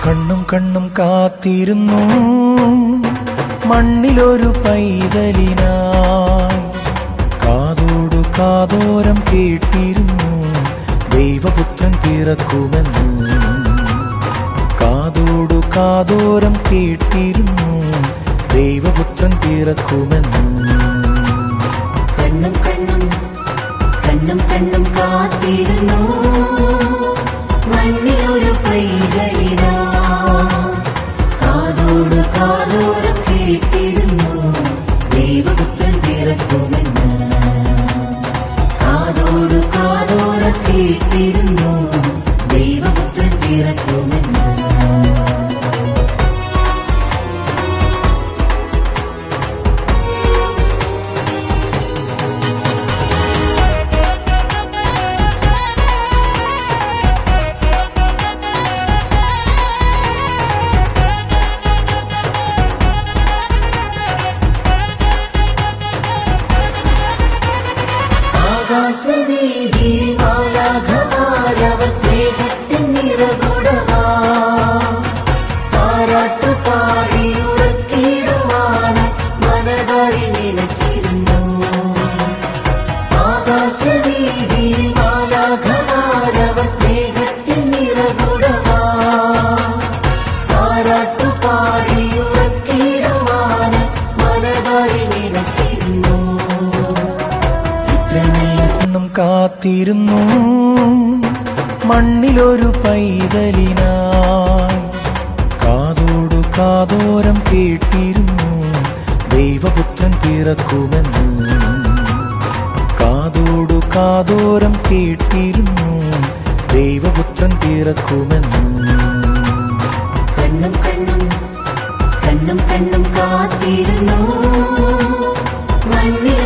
കണ്ണും കണ്ണും കാത്തിരുന്നു മണ്ണിലൊരു പൈതലിനായി. കാതോടു കാതോരം കേട്ടിരുന്നു ദൈവപുത്രൻ പിറക്കുമെന്ന്. കാതോടു കാതോരം കേട്ടിരുന്നു ദൈവപുത്രൻ പിറക്കുമെന്ന്. കണ്ണും കണ്ണും കണ്ണും കണ്ണും കാത്തിരുന്നു മണ്ണിലൊരു പൈതലിനാ. കാതോടു കാതോരം കേട്ടിരുന്നു ദൈവപുത്രൻ പിറക്കുമെന്ന്. കാതോടു കാതോരം കേട്ടിരുന്നു ദൈവപുത്രൻ പിറക്കുമെന്ന്. ആകാശവീതിയിൽ മാലാഖമാരവർ സ്നേഹത്തിൻ നിറകുടമാ. താരാട്ടുപാടി ഉറക്കിടുവാൻ മനതാരിൽ നിലച്ചിരുന്നു. ആകാശവീതിയിൽ മാലാഖമാരവർ സ്നേഹത്തിൻ നിറകുടമാ. താരാട്ടുപാടി ഉറക്കിടുവാൻ മനതാരിൽ നിലച്ചിരുന്നു. കണ്ണും കാത്തിരുന്നു മണ്ണിലൊരു പൈതലിനായി. കാതോടു കാതോരം കേട്ടിരുന്നു ദൈവപുത്രൻ പിറക്കുമെന്ന്. കാതോടു കാതോരം കേട്ടിരുന്നു ദൈവപുത്രൻ പിറക്കുമെന്ന്. കണ്ണും കണ്ണും കണ്ണും കണ്ണും കാത്തിരുന്നു മണ്ണിൽ